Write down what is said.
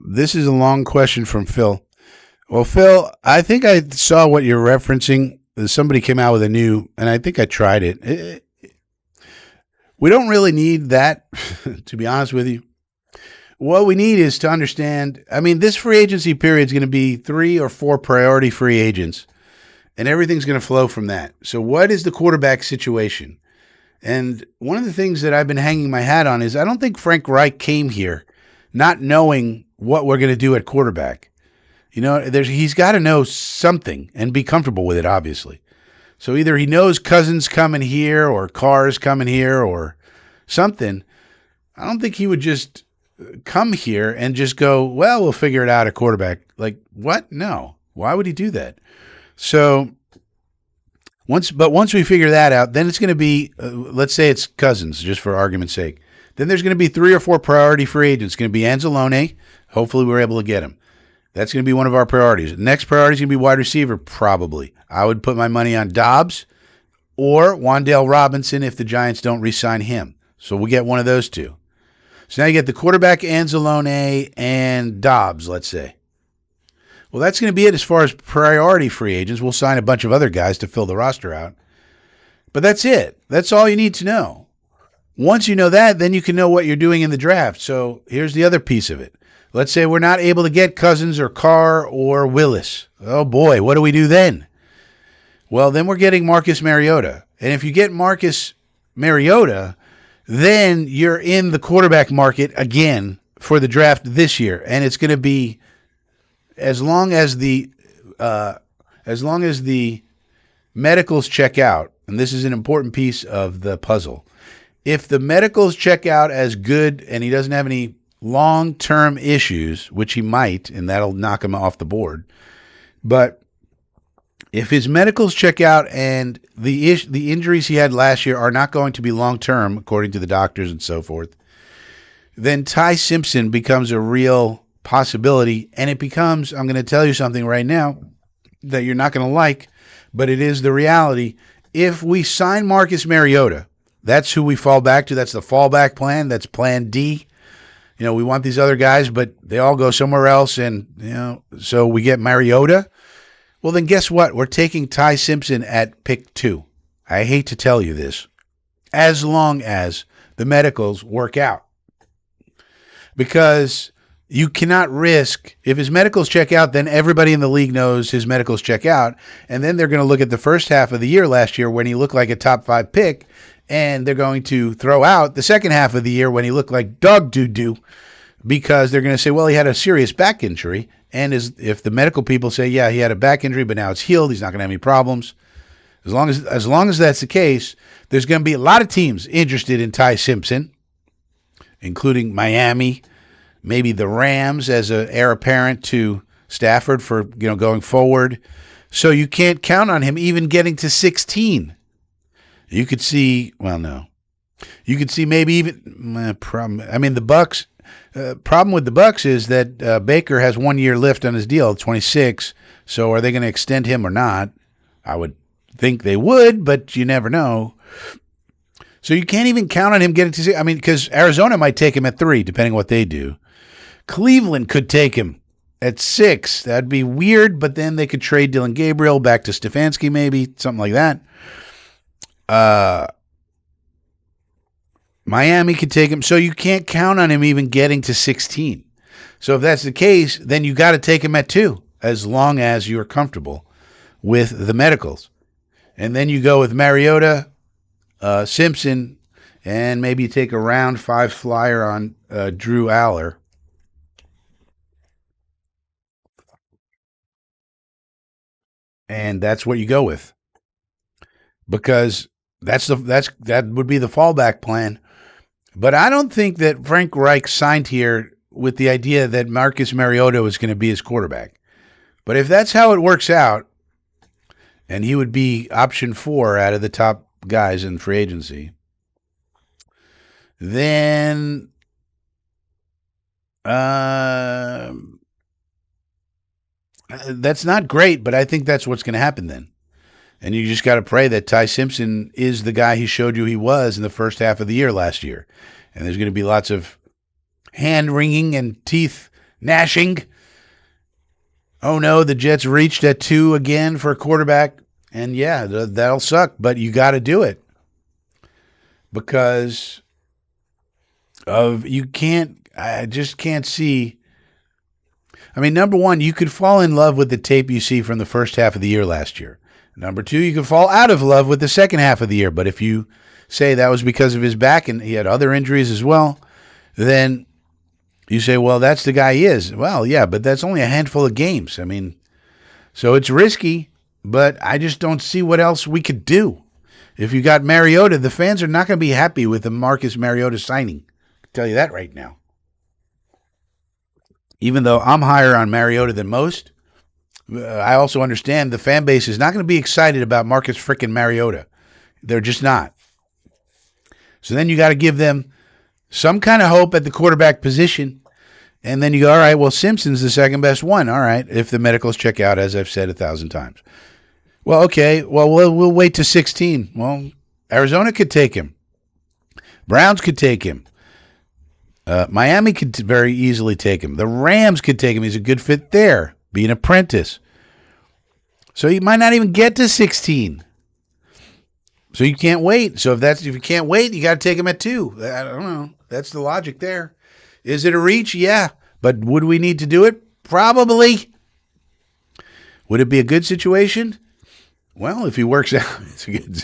This is a long question from Phil. Well, Phil, I think I saw what you're referencing. Somebody came out with a new, and I think I tried it. We don't really need that, to be honest with you. What we need is to understand. I mean, this free agency period is going to be 3 or 4 priority free agents, and everything's going to flow from that. So, what is the quarterback situation? And one of the things that I've been hanging my hat on is I don't think Frank Reich came here not knowing what we're going to do at quarterback. He's got to know something and be comfortable with it, obviously. So either he knows Cousins coming here or Carr's coming here or something. I don't think he would just come here and just go, well, we'll figure it out at quarterback. Like, what? No. Why would he do that? So once we figure that out, then it's going to be, let's say it's Cousins, just for argument's sake. Then there's going to be 3 or 4 priority free agents. It's going to be Anzalone. Hopefully we're able to get him. That's going to be one of our priorities. Next priority is going to be wide receiver, probably. I would put my money on Dobbs or Wan'Dale Robinson if the Giants don't re-sign him. So we'll get one of those two. So now you get the quarterback, Anzalone, and Dobbs, let's say. Well, that's going to be it as far as priority free agents. We'll sign a bunch of other guys to fill the roster out. But that's it. That's all you need to know. Once you know that, then you can know what you're doing in the draft. So here's the other piece of it. Let's say we're not able to get Cousins or Carr or Willis. Oh, boy, what do we do then? Well, then we're getting Marcus Mariota. And if you get Marcus Mariota, then you're in the quarterback market again for the draft this year. And it's going to be as long as the medicals check out, and this is an important piece of the puzzle. If the medicals check out as good and he doesn't have any long-term issues, which he might, and that'll knock him off the board. But if his medicals check out and the injuries he had last year are not going to be long-term, according to the doctors and so forth, then Ty Simpson becomes a real possibility, and it becomes, I'm going to tell you something right now that you're not going to like, but it is the reality. If we sign Marcus Mariota, that's who we fall back to. That's the fallback plan. That's plan D. We want these other guys, but they all go somewhere else, and, so we get Mariota. Well, then guess what? We're taking Ty Simpson at pick 2. I hate to tell you this. As long as the medicals work out. Because you cannot risk, if his medicals check out, then everybody in the league knows his medicals check out, and then they're going to look at the first half of the year last year when he looked like a top 5 pick, and they're going to throw out the second half of the year when he looked like dog doo-doo because they're going to say, well, he had a serious back injury. And if the medical people say, yeah, he had a back injury, but now it's healed, he's not going to have any problems. As long as that's the case, there's going to be a lot of teams interested in Ty Simpson, including Miami, maybe the Rams as an heir apparent to Stafford for going forward. So you can't count on him even getting to 16. You could see, well, no. You could see maybe even the Bucks. Problem with the Bucks is that Baker has 1 year left on his deal at 26. So are they going to extend him or not? I would think they would, but you never know. So you can't even count on him getting to 6. Because Arizona might take him at 3, depending on what they do. Cleveland could take him at 6. That'd be weird, but then they could trade Dylan Gabriel back to Stefanski, maybe something like that. Miami could take him, so you can't count on him even getting to 16. So if that's the case, then you got to take him at 2, as long as you're comfortable with the medicals. And then you go with Mariota, Simpson, and maybe you take a round 5 flyer on Drew Aller. And that's what you go with. Because that would be the fallback plan. But I don't think that Frank Reich signed here with the idea that Marcus Mariota was going to be his quarterback. But if that's how it works out, and he would be option 4 out of the top guys in free agency, then that's not great, but I think that's what's going to happen then. And you just got to pray that Ty Simpson is the guy he showed you he was in the first half of the year last year. And there's going to be lots of hand-wringing and teeth gnashing. Oh no, the Jets reached at 2 again for a quarterback. And yeah, that'll suck, but you got to do it. Because I just can't see. I mean, number one, you could fall in love with the tape you see from the first half of the year last year. Number two, you could fall out of love with the second half of the year. But if you say that was because of his back and he had other injuries as well, then you say, well, that's the guy he is. Well, yeah, but that's only a handful of games. I mean, so it's risky, but I just don't see what else we could do. If you got Mariota, the fans are not going to be happy with the Marcus Mariota signing. I'll tell you that right now. Even though I'm higher on Mariota than most, I also understand the fan base is not going to be excited about Marcus frickin' Mariota. They're just not. So then you got to give them some kind of hope at the quarterback position. And then you go, all right, well, Simpson's the second best one. All right, if the medicals check out, as I've said 1,000 times. Well, okay, well, we'll wait to 16. Well, Arizona could take him. Browns could take him. Miami could very easily take him. The Rams could take him. He's a good fit there. Be an apprentice. So you might not even get to 16. So you can't wait. So if you can't wait, you got to take him at 2. I don't know. That's the logic there. Is it a reach? Yeah. But would we need to do it? Probably. Would it be a good situation? Well, if he works out, it's a good situation.